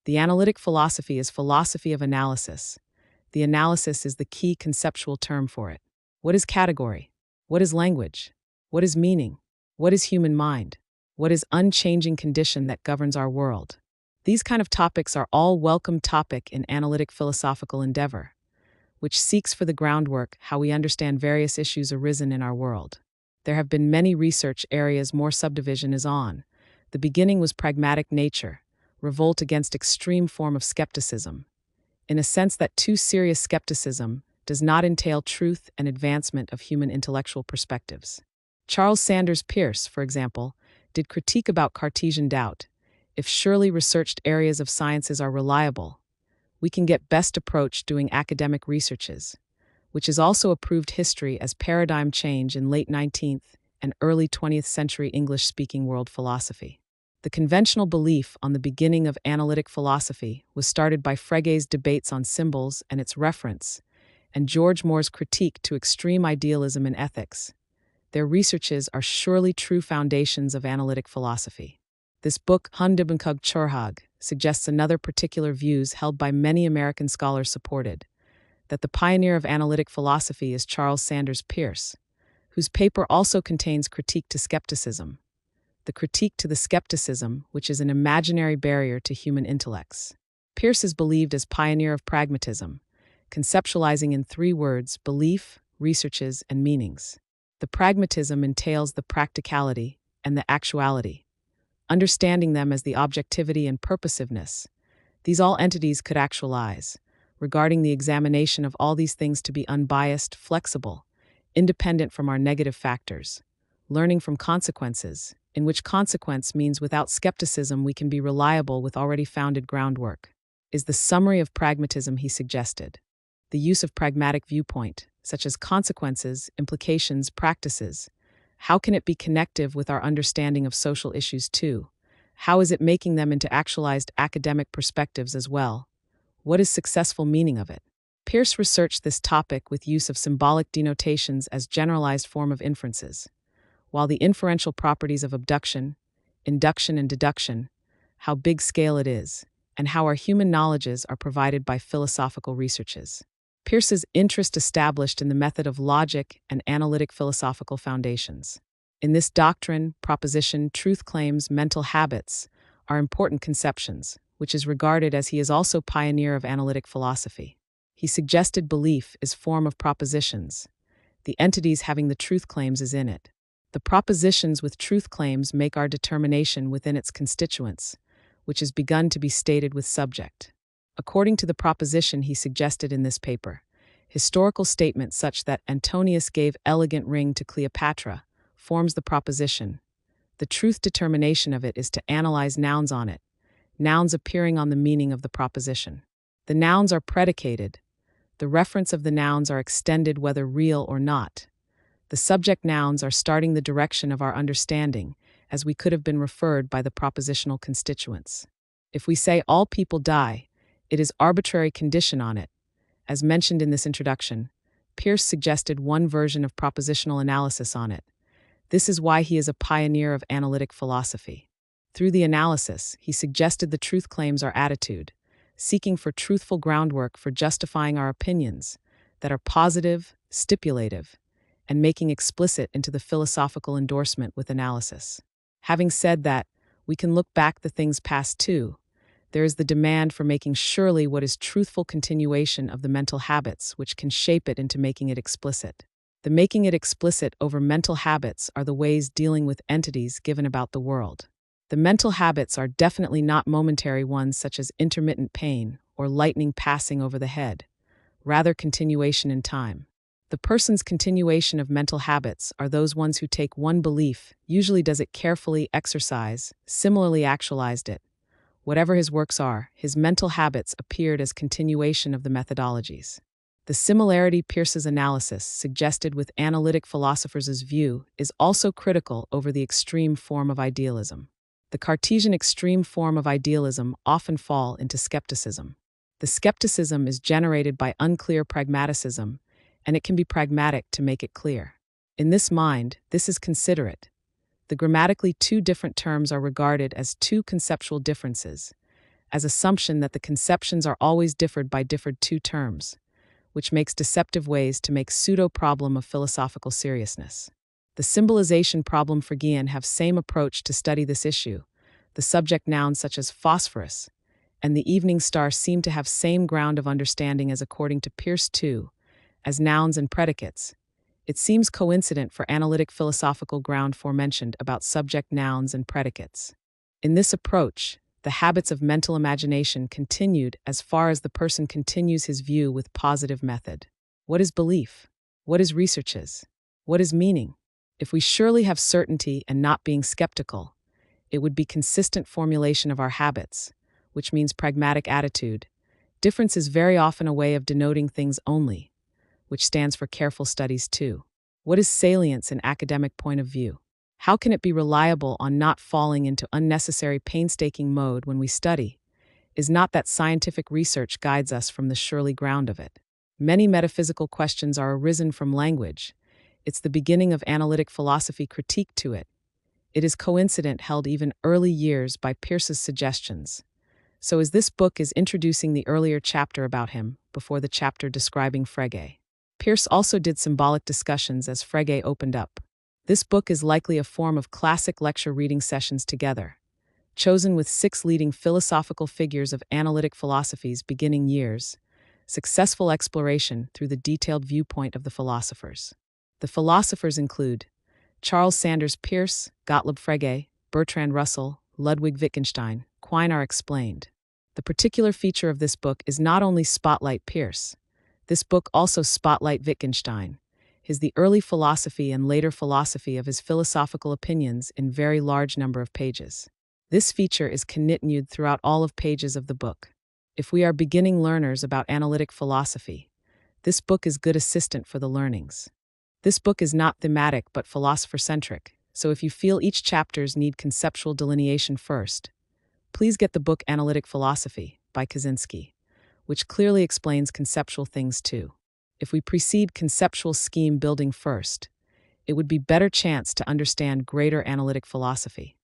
The analytic philosophy is philosophy of analysis. The analysis is the key conceptual term for it. What is category? What is language? What is meaning? What is human mind? What is unchanging condition that governs our world? These kind of topics are all welcome topic in analytic philosophical endeavor, which seeks for the groundwork how we understand various issues arisen in our world. There have been many research areas more subdivision is on. The beginning was pragmatic nature, revolt against extreme form of skepticism, in a sense that too serious skepticism does not entail truth and advancement of human intellectual perspectives. Charles Sanders Peirce, for example, did critique about Cartesian doubt. If surely researched areas of sciences are reliable, we can get best approach doing academic researches, which is also approved history as paradigm change in late 19th and early 20th century English-speaking world philosophy. The conventional belief on the beginning of analytic philosophy was started by Frege's debates on symbols and its reference, and George Moore's critique to extreme idealism in ethics. Their researches are surely true foundations of analytic philosophy. This book, Hundebnkug Chorhag, suggests another particular views held by many American scholars supported, that the pioneer of analytic philosophy is Charles Sanders Peirce, whose paper also contains critique to skepticism. The critique to the skepticism, which is an imaginary barrier to human intellects. Peirce is believed as pioneer of pragmatism, conceptualizing in 3 words: belief, researches, and meanings. The pragmatism entails the practicality and the actuality, understanding them as the objectivity and purposiveness. These all entities could actualize, regarding the examination of all these things to be unbiased, flexible, independent from our negative factors, learning from consequences, in which consequence means without skepticism we can be reliable with already founded groundwork, is the summary of pragmatism he suggested. The use of pragmatic viewpoint, such as consequences, implications, practices, how can it be connective with our understanding of social issues too? How is it making them into actualized academic perspectives as well? What is successful meaning of it? Peirce researched this topic with use of symbolic denotations as generalized form of inferences, while the inferential properties of abduction, induction, and deduction, how big scale it is, and how our human knowledges are provided by philosophical researches. Peirce's interest established in the method of logic and analytic philosophical foundations. In this doctrine, proposition, truth claims, mental habits are important conceptions, which is regarded as he is also pioneer of analytic philosophy. He suggested belief is form of propositions. The entities having the truth claims is in it. The propositions with truth claims make our determination within its constituents, which is begun to be stated with subject. According to the proposition he suggested in this paper, historical statement such that Antonius gave elegant ring to Cleopatra forms the proposition. The truth determination of it is to analyze nouns on it, nouns appearing on the meaning of the proposition. The nouns are predicated. The reference of the nouns are extended whether real or not. The subject nouns are starting the direction of our understanding, as we could have been referred by the propositional constituents. If we say all people die, it is arbitrary condition on it. As mentioned in this introduction, Peirce suggested one version of propositional analysis on it. This is why he is a pioneer of analytic philosophy. Through the analysis, he suggested the truth claims our attitude, seeking for truthful groundwork for justifying our opinions that are positive, stipulative, and making explicit into the philosophical endorsement with analysis. Having said that, we can look back the things past too. There is the demand for making surely what is truthful continuation of the mental habits which can shape it into making it explicit. The making it explicit over mental habits are the ways dealing with entities given about the world. The mental habits are definitely not momentary ones such as intermittent pain or lightning passing over the head, rather continuation in time. The person's continuation of mental habits are those ones who take one belief, usually does it carefully, exercise, similarly actualized it. Whatever his works are, his mental habits appeared as continuation of the methodologies. The similarity Peirce's analysis suggested with analytic philosophers' view is also critical over the extreme form of idealism. The Cartesian extreme form of idealism often fall into skepticism. The skepticism is generated by unclear pragmaticism, and it can be pragmatic to make it clear. In this mind, this is considerate. The grammatically two different terms are regarded as two conceptual differences, as assumption that the conceptions are always differed by differed two terms, which makes deceptive ways to make pseudo-problem of philosophical seriousness. The symbolization problem for Guillen have same approach to study this issue. The subject nouns such as phosphorus and the evening star seem to have same ground of understanding as according to Peirce too, as nouns and predicates. It seems coincident for analytic philosophical ground forementioned about subject nouns and predicates. In this approach, the habits of mental imagination continued as far as the person continues his view with positive method. What is belief? What is researches? What is meaning? If we surely have certainty and not being skeptical, it would be consistent formulation of our habits, which means pragmatic attitude. Difference is very often a way of denoting things only, which stands for careful studies too. What is salience in academic point of view? How can it be reliable on not falling into unnecessary painstaking mode when we study? Is not that scientific research guides us from the surely ground of it? Many metaphysical questions are arisen from language. It's the beginning of analytic philosophy critique to it. It is coincident held even early years by Peirce's suggestions. So as this book is introducing the earlier chapter about him before the chapter describing Frege. Peirce also did symbolic discussions as Frege opened up. This book is likely a form of classic lecture reading sessions together, chosen with 6 leading philosophical figures of analytic philosophy's beginning years, successful exploration through the detailed viewpoint of the philosophers. The philosophers include Charles Sanders Peirce, Gottlob Frege, Bertrand Russell, Ludwig Wittgenstein. Quine are explained. The particular feature of this book is not only spotlight Peirce. This book also spotlight Wittgenstein, the early philosophy and later philosophy of his philosophical opinions in very large number of pages. This feature is continued throughout all of pages of the book. If we are beginning learners about analytic philosophy, this book is good assistant for the learnings. This book is not thematic but philosopher-centric, so if you feel each chapters need conceptual delineation first, please get the book Analytic Philosophy by Kaczynski, which clearly explains conceptual things too. If we precede conceptual scheme building first, it would be better chance to understand greater analytic philosophy.